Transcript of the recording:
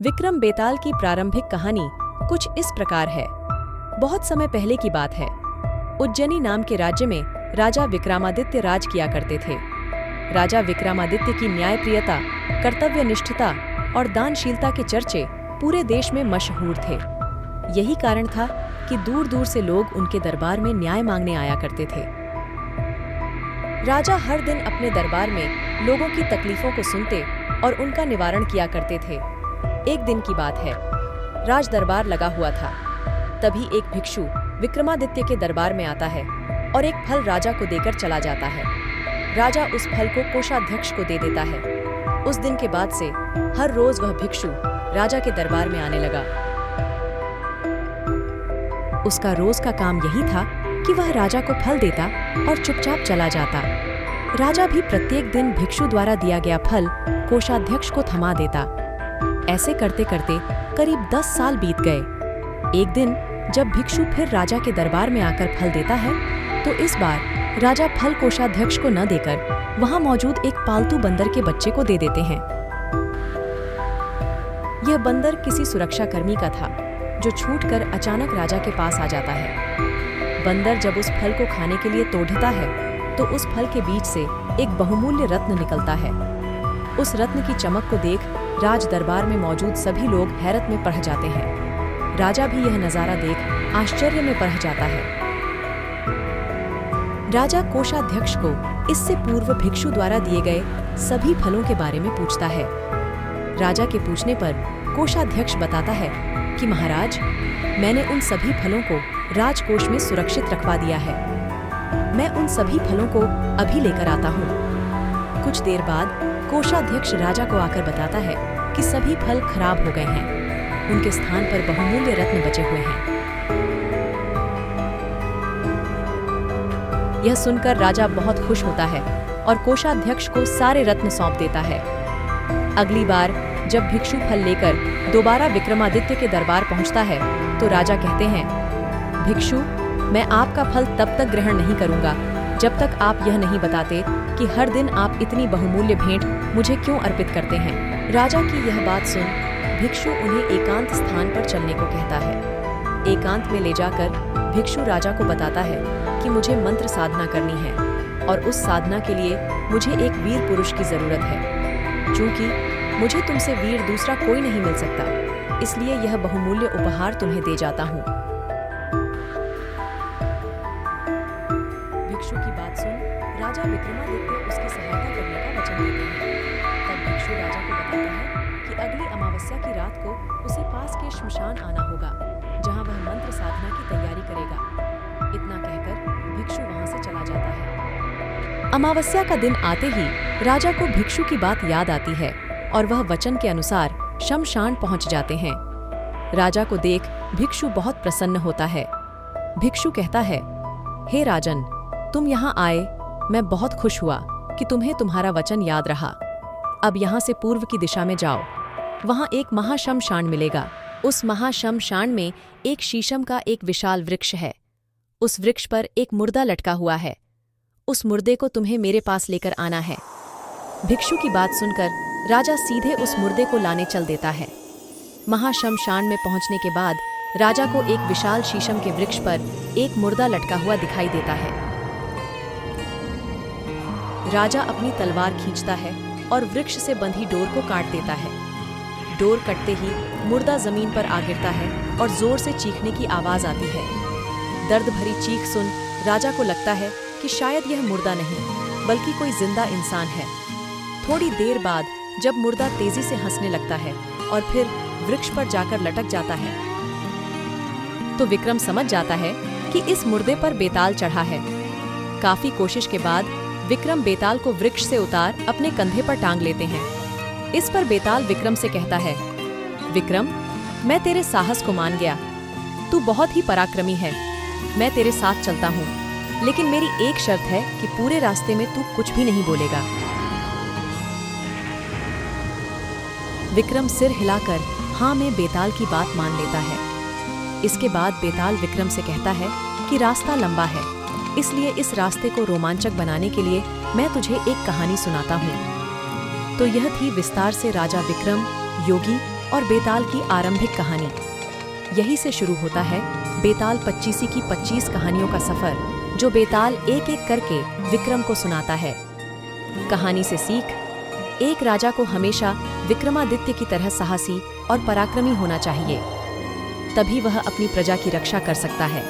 विक्रम बेताल की प्रारंभिक कहानी कुछ इस प्रकार है। बहुत समय पहले की बात है। उज्जैनी नाम के राज्य में राजा विक्रमादित्य राज किया करते थे। राजा विक्रमादित्य की न्यायप्रियता, कर्तव्यनिष्ठता और दानशीलता के चर्चे पूरे देश में मशहूर थे। यही कारण था कि दूर दूर से लोग उनके दरबार में न्याय मांगने आया करते थे। राजा हर दिन अपने दरबार में लोगों की तकलीफों को सुनते और उनका निवारण किया करते थे। एक दिन की बात है, राज दरबार लगा हुआ था। तभी एक भिक्षु विक्रमादित्य के दरबार में आता है और एक फल राजा को देकर चला जाता है। राजा उस फल को कोषाध्यक्ष को दे देता है। उस दिन के बाद से हर रोज वह भिक्षु राजा के दरबार में आने लगा। उसका रोज का काम यही था कि वह राजा को फल देता और चुपचाप चला जाता। राजा भी प्रत्येक दिन भिक्षु द्वारा दिया गया फल कोषाध्यक्ष को थमा देता। ऐसे करते करते करीब 10 साल बीत गए। एक दिन जब भिक्षु फिर राजा के दरबार में आकर फल देता है, तो इस बार राजा फल कोषाध्यक्ष को न देकर वहां मौजूद एक पालतू बंदर के बच्चे को दे देते हैं। यह बंदर किसी सुरक्षाकर्मी का था, जो छूटकर अचानक राजा के पास आ जाता है। बंदर जब उस फल को खाने के लिए तोड़ता है, तो उस फल के बीच से एक बहुमूल्य रत्न निकलता है। उस रत्न की चमक को देख राज दरबार में मौजूद सभी लोग हैरत में पड़ जाते हैं। राजा भी यह नजारा देख आश्चर्य में पड़ जाता है। राजा कोषाध्यक्ष को इससे पूर्व भिक्षु द्वारा दिए गए सभी फलों के बारे में पूछता है। राजा के पूछने पर कोषाध्यक्ष बताता है कि महाराज, मैंने उन सभी फलों को राजकोष में सुरक्षित रखवा दिया है। मैं उन सभी फलों को अभी लेकर आता हूँ। कुछ देर बाद कोषाध्यक्ष राजा को आकर बताता है कि सभी फल खराब हो गए हैं। उनके स्थान पर बहुमूल्य रत्न बचे हुए हैं। यह सुनकर राजा बहुत खुश होता है और कोषाध्यक्ष को सारे रत्न सौंप देता है। अगली बार जब भिक्षु फल लेकर दोबारा विक्रमादित्य के दरबार पहुंचता है, तो राजा कहते हैं, भिक्षु, मैं आपका फल तब तक ग्रहण नहीं करूंगा जब तक आप यह नहीं बताते कि हर दिन आप इतनी बहुमूल्य भेंट मुझे क्यों अर्पित करते हैं। राजा की यह बात सुन भिक्षु उन्हें एकांत स्थान पर चलने को कहता है। एकांत में ले जाकर भिक्षु राजा को बताता है कि मुझे मंत्र साधना करनी है और उस साधना के लिए मुझे एक वीर पुरुष की जरूरत है। चूंकि मुझे तुमसे वीर दूसरा कोई नहीं मिल सकता, इसलिए यह बहुमूल्य उपहार तुम्हें दे जाता हूँ। भिक्षु की बात सुन राजा विक्रमादित्य उसकी सहायता करने का वचन देते हैं। तब भिक्षु राजा को बताता है कि अगली अमावस्या की रात को उसे पास के श्मशान आना होगा, जहां वह मंत्र साधना की तैयारी करेगा। इतना कहकर भिक्षु वहां से चला जाता है। अमावस्या का दिन आते ही राजा को भिक्षु की बात याद आती है और वह वचन के अनुसार श्मशान पहुंच जाते हैं। राजा को देख भिक्षु बहुत प्रसन्न होता है। भिक्षु कहता है, हे राजन, तुम यहाँ आए, मैं बहुत खुश हुआ कि तुम्हें तुम्हारा वचन याद रहा। अब यहाँ से पूर्व की दिशा में जाओ, वहाँ एक महाश्मशान मिलेगा। उस महाश्मशान में एक शीशम का एक विशाल वृक्ष है। उस वृक्ष पर एक मुर्दा लटका हुआ है। उस मुर्दे को तुम्हें मेरे पास लेकर आना है। भिक्षु की बात सुनकर राजा सीधे उस मुर्दे को लाने चल देता है। महाश्मशान में पहुंचने के बाद राजा को एक विशाल शीशम के वृक्ष पर एक मुर्दा लटका हुआ दिखाई देता है। राजा अपनी तलवार खींचता है और वृक्ष से बंधी डोर को काट देता है। डोर कटते ही मुर्दा जमीन पर आ गिरता है और जोर से चीखने की आवाज आती है। दर्द भरी चीख सुन राजा को लगता है कि शायद यह मुर्दा नहीं बल्कि कोई जिंदा इंसान है। थोड़ी देर बाद जब मुर्दा तेजी से हंसने लगता है और फिर वृक्ष पर जाकर लटक जाता है, तो विक्रम समझ जाता है कि इस मुर्दे पर बेताल चढ़ा है। काफी कोशिश के बाद विक्रम बेताल को वृक्ष से उतार अपने कंधे पर टांग लेते हैं। इस पर बेताल विक्रम से कहता है, विक्रम, मैं तेरे साहस को मान गया। तू बहुत ही पराक्रमी है। मैं तेरे साथ चलता हूँ, लेकिन मेरी एक शर्त है कि पूरे रास्ते में तू कुछ भी नहीं बोलेगा। विक्रम सिर हिलाकर हाँ में बेताल की बात मान लेता है। इसके बाद बेताल विक्रम से कहता है कि रास्ता लंबा है, इसलिए इस रास्ते को रोमांचक बनाने के लिए मैं तुझे एक कहानी सुनाता हूँ। तो यह थी विस्तार से राजा विक्रम, योगी और बेताल की आरंभिक कहानी। यही से शुरू होता है बेताल पच्चीसी की 25 कहानियों का सफर, जो बेताल एक एक करके विक्रम को सुनाता है। कहानी से सीख: एक राजा को हमेशा विक्रमादित्य की तरह साहसी और पराक्रमी होना चाहिए, तभी वह अपनी प्रजा की रक्षा कर सकता है।